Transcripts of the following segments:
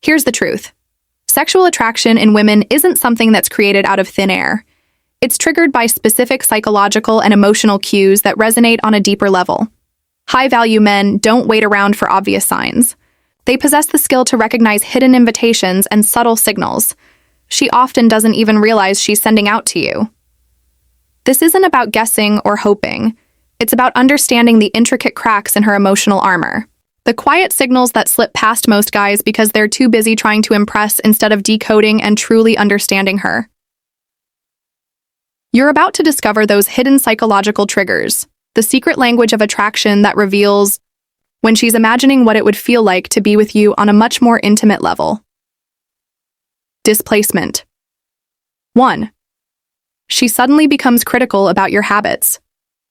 Here's the truth. Sexual attraction in women isn't something that's created out of thin air. It's triggered by specific psychological and emotional cues that resonate on a deeper level. High-value men don't wait around for obvious signs. They possess the skill to recognize hidden invitations and subtle signals. She often doesn't even realize she's sending out to you. This isn't about guessing or hoping. It's about understanding the intricate cracks in her emotional armor. The quiet signals that slip past most guys because they're too busy trying to impress instead of decoding and truly understanding her. You're about to discover those hidden psychological triggers, the secret language of attraction that reveals when she's imagining what it would feel like to be with you on a much more intimate level. Displacement. 1. She suddenly becomes critical about your habits.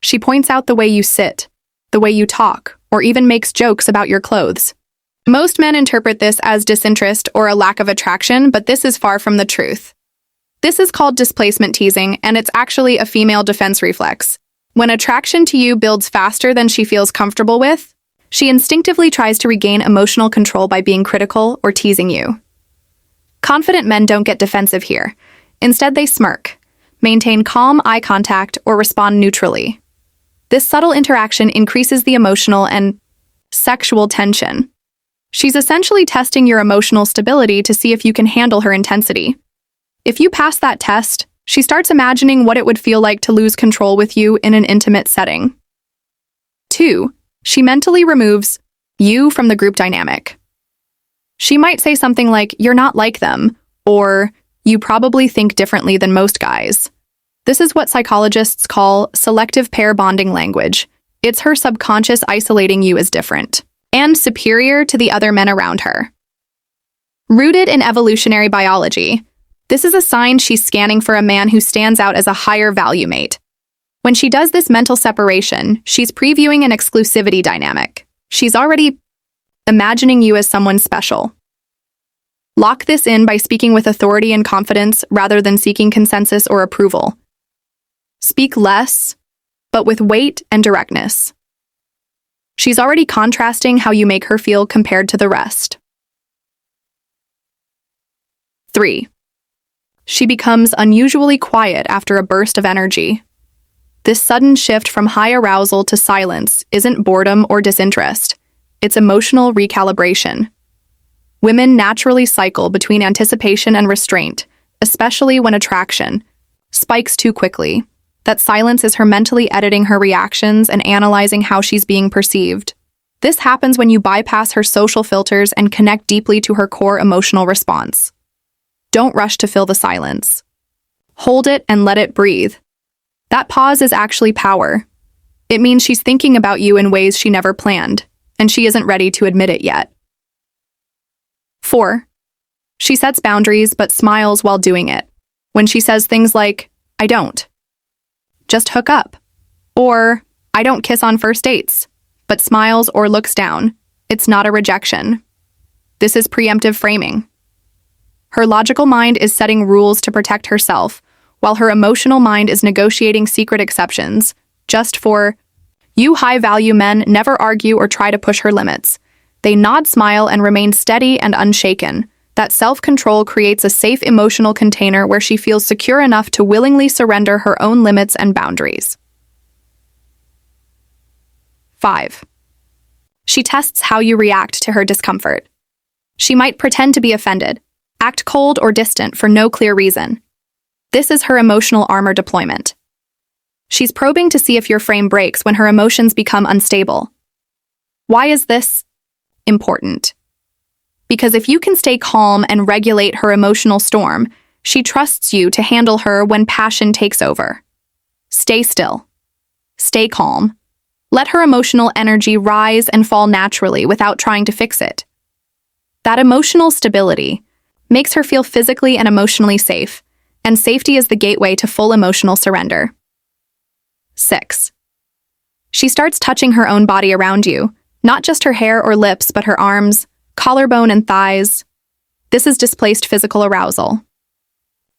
She points out the way you sit, the way you talk, or even makes jokes about your clothes. Most men interpret this as disinterest or a lack of attraction, but this is far from the truth. This is called displacement teasing, and it's actually a female defense reflex. When attraction to you builds faster than she feels comfortable with, she instinctively tries to regain emotional control by being critical or teasing you. Confident men don't get defensive here. Instead, they smirk, maintain calm eye contact, or respond neutrally. This subtle interaction increases the emotional and sexual tension. She's essentially testing your emotional stability to see if you can handle her intensity. If you pass that test, she starts imagining what it would feel like to lose control with you in an intimate setting. 2. She mentally removes you from the group dynamic. She might say something like, "You're not like them," or "You probably think differently than most guys." This is what psychologists call selective pair bonding language. It's her subconscious isolating you as different and superior to the other men around her. Rooted in evolutionary biology, this is a sign she's scanning for a man who stands out as a higher value mate. When she does this mental separation, she's previewing an exclusivity dynamic. She's already imagining you as someone special. Lock this in by speaking with authority and confidence rather than seeking consensus or approval. Speak less, but with weight and directness. She's already contrasting how you make her feel compared to the rest. 3. She becomes unusually quiet after a burst of energy. This sudden shift from high arousal to silence isn't boredom or disinterest. It's emotional recalibration. Women naturally cycle between anticipation and restraint, especially when attraction spikes too quickly. That silence is her mentally editing her reactions and analyzing how she's being perceived. This happens when you bypass her social filters and connect deeply to her core emotional response. Don't rush to fill the silence. Hold it and let it breathe. That pause is actually power. It means she's thinking about you in ways she never planned, and she isn't ready to admit it yet. 4. She sets boundaries but smiles while doing it. When she says things like, "I don't just hook up," or "I don't kiss on first dates," but smiles or looks down, it's not a rejection. This is preemptive framing. Her logical mind is setting rules to protect herself, while her emotional mind is negotiating secret exceptions, just for you. High-value men never argue or try to push her limits. They nod, smile, and remain steady and unshaken. That self-control creates a safe emotional container where she feels secure enough to willingly surrender her own limits and boundaries. 5. She tests how you react to her discomfort. She might pretend to be offended, act cold or distant for no clear reason. This is her emotional armor deployment. She's probing to see if your frame breaks when her emotions become unstable. Why is this important? Because if you can stay calm and regulate her emotional storm, she trusts you to handle her when passion takes over. Stay still. Stay calm. Let her emotional energy rise and fall naturally without trying to fix it. That emotional stability makes her feel physically and emotionally safe, and safety is the gateway to full emotional surrender. 6. She starts touching her own body around you, not just her hair or lips, but her arms, collarbone, and thighs. This is displaced physical arousal.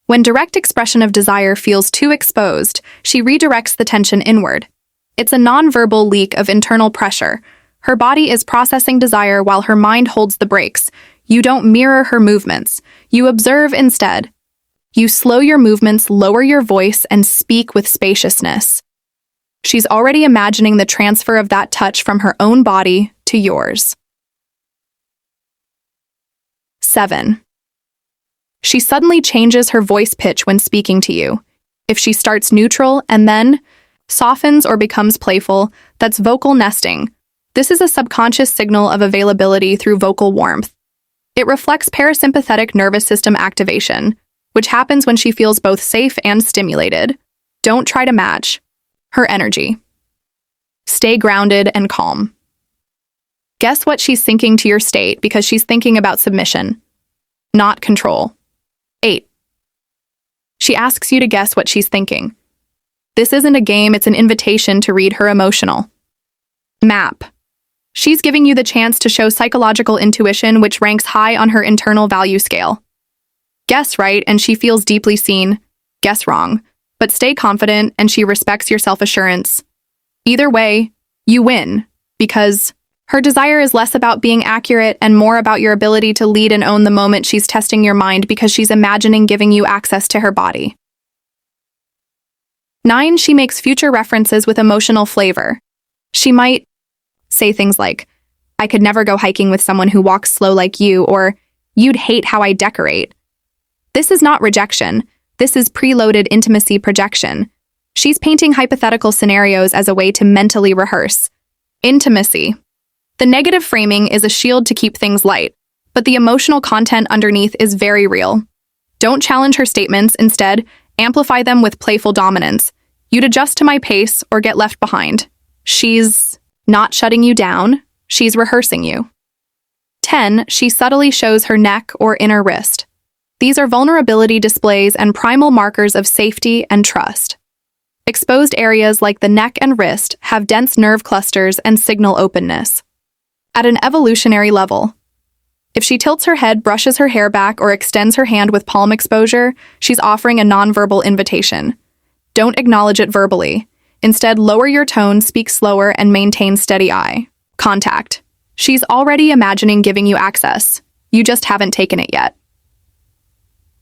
When direct expression of desire feels too exposed, she redirects the tension inward. It's a nonverbal leak of internal pressure. Her body is processing desire while her mind holds the brakes. You don't mirror her movements. You observe instead. You slow your movements, lower your voice, and speak with spaciousness. She's already imagining the transfer of that touch from her own body to yours. 7. She suddenly changes her voice pitch when speaking to you. If she starts neutral and then softens or becomes playful, that's vocal nesting. This is a subconscious signal of availability through vocal warmth. It reflects parasympathetic nervous system activation, which happens when she feels both safe and stimulated. Don't try to match her energy. Stay grounded and calm. Guess what she's thinking to your state because she's thinking about submission, not control. 8. She asks you to guess what she's thinking. This isn't a game, it's an invitation to read her emotional map. She's giving you the chance to show psychological intuition, which ranks high on her internal value scale. Guess right, and she feels deeply seen. Guess wrong, but stay confident, and she respects your self-assurance. Either way, you win, because her desire is less about being accurate and more about your ability to lead and own the moment. She's testing your mind because she's imagining giving you access to her body. 9. She makes future references with emotional flavor. She might say things like, "I could never go hiking with someone who walks slow like you," or "You'd hate how I decorate." This is not rejection. This is preloaded intimacy projection. She's painting hypothetical scenarios as a way to mentally rehearse intimacy. The negative framing is a shield to keep things light, but the emotional content underneath is very real. Don't challenge her statements. Instead, amplify them with playful dominance. You'd adjust to my pace or get left behind. She's not shutting you down. She's rehearsing you. 10. She subtly shows her neck or inner wrist. These are vulnerability displays and primal markers of safety and trust. Exposed areas like the neck and wrist have dense nerve clusters and signal openness. At an evolutionary level, if she tilts her head, brushes her hair back, or extends her hand with palm exposure, she's offering a nonverbal invitation. Don't acknowledge it verbally. Instead, lower your tone, speak slower, and maintain steady eye contact. She's already imagining giving you access. You just haven't taken it yet.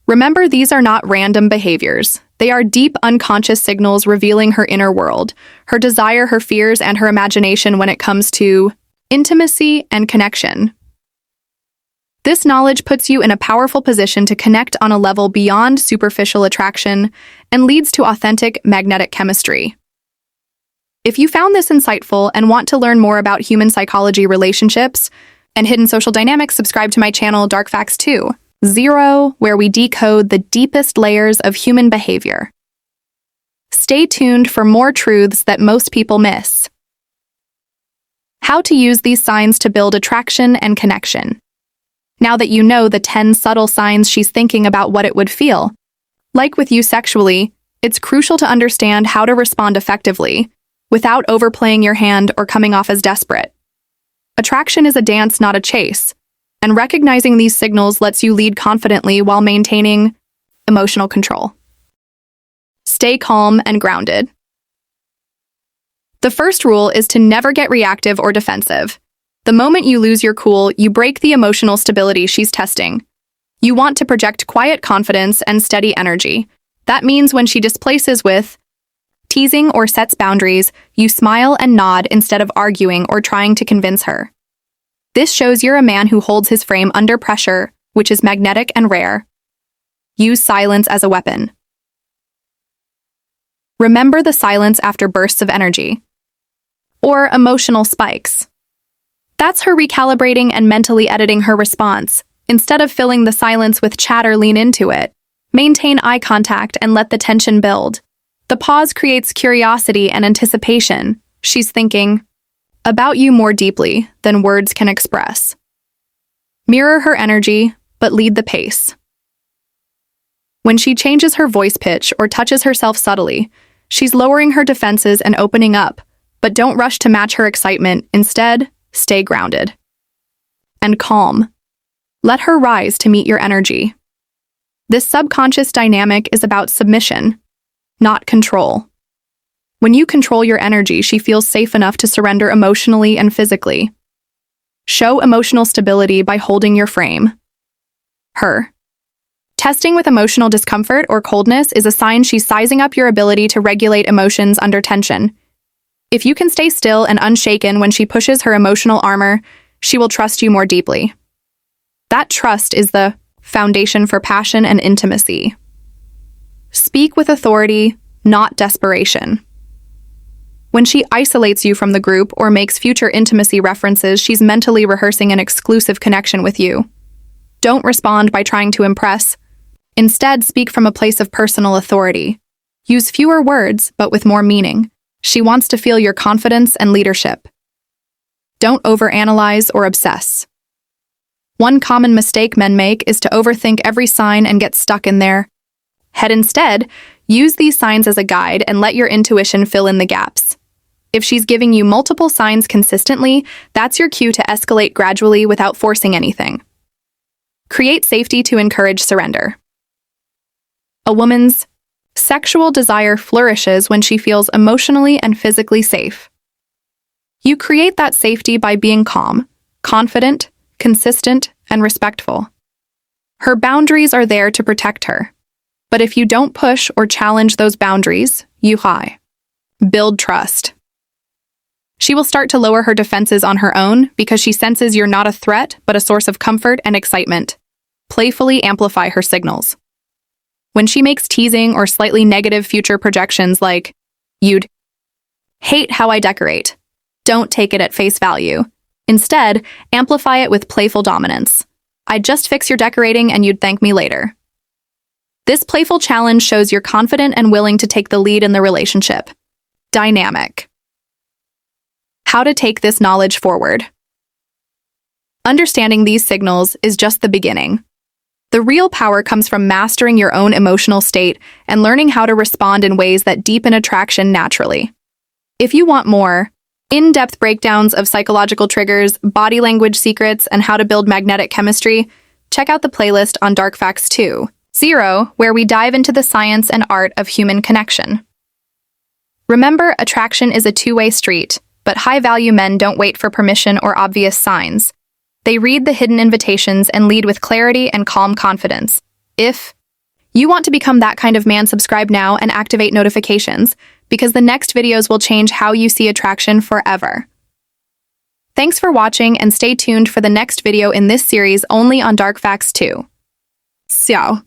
Remember, these are not random behaviors. They are deep, unconscious signals revealing her inner world, her desire, her fears, and her imagination when it comes to intimacy and connection. This knowledge puts you in a powerful position to connect on a level beyond superficial attraction and leads to authentic magnetic chemistry. If you found this insightful and want to learn more about human psychology, relationships, and hidden social dynamics, subscribe to my channel Dark Facts 2.0, where we decode the deepest layers of human behavior. Stay tuned for more truths that most people miss. How to use these signs to build attraction and connection. Now that you know the 10 subtle signs she's thinking about what it would feel like with you sexually, it's crucial to understand how to respond effectively without overplaying your hand or coming off as desperate. Attraction is a dance, not a chase, and recognizing these signals lets you lead confidently while maintaining emotional control. Stay calm and grounded. The first rule is to never get reactive or defensive. The moment you lose your cool, you break the emotional stability she's testing. You want to project quiet confidence and steady energy. That means when she displaces with teasing or sets boundaries, you smile and nod instead of arguing or trying to convince her. This shows you're a man who holds his frame under pressure, which is magnetic and rare. Use silence as a weapon. Remember the silence after bursts of energy or emotional spikes. That's her recalibrating and mentally editing her response. Instead of filling the silence with chatter, lean into it. Maintain eye contact and let the tension build. The pause creates curiosity and anticipation. She's thinking about you more deeply than words can express. Mirror her energy, but lead the pace. When she changes her voice pitch or touches herself subtly, she's lowering her defenses and opening up, but don't rush to match her excitement. Instead, stay grounded and calm. Let her rise to meet your energy. This subconscious dynamic is about submission, not control. When you control your energy, she feels safe enough to surrender emotionally and physically. Show emotional stability by holding your frame. Her. Testing with emotional discomfort or coldness is a sign she's sizing up your ability to regulate emotions under tension. If you can stay still and unshaken when she pushes her emotional armor, she will trust you more deeply. That trust is the foundation for passion and intimacy. Speak with authority, not desperation. When she isolates you from the group or makes future intimacy references, she's mentally rehearsing an exclusive connection with you. Don't respond by trying to impress. Instead, speak from a place of personal authority. Use fewer words, but with more meaning. She wants to feel your confidence and leadership. Don't overanalyze or obsess. One common mistake men make is to overthink every sign and get stuck in their head. Instead, use these signs as a guide and let your intuition fill in the gaps. If she's giving you multiple signs consistently, that's your cue to escalate gradually without forcing anything. Create safety to encourage surrender. A woman's sexual desire flourishes when she feels emotionally and physically safe. You create that safety by being calm, confident, consistent, and respectful. Her boundaries are there to protect her. But if you don't push or challenge those boundaries, you build trust. She will start to lower her defenses on her own because she senses you're not a threat, but a source of comfort and excitement. Playfully amplify her signals. When she makes teasing or slightly negative future projections like, "You'd hate how I decorate," don't take it at face value. Instead, amplify it with playful dominance. "I'd just fix your decorating and you'd thank me later." This playful challenge shows you're confident and willing to take the lead in the relationship. Dynamic. How to take this knowledge forward. Understanding these signals is just the beginning. The real power comes from mastering your own emotional state and learning how to respond in ways that deepen attraction naturally. If you want more in-depth breakdowns of psychological triggers, body language secrets, and how to build magnetic chemistry, check out the playlist on Dark Facts 2.0, where we dive into the science and art of human connection. Remember, attraction is a two-way street, but high-value men don't wait for permission or obvious signs. They read the hidden invitations and lead with clarity and calm confidence. If you want to become that kind of man, subscribe now and activate notifications, because the next videos will change how you see attraction forever. Thanks for watching and stay tuned for the next video in this series only on Dark Facts 2. Ciao.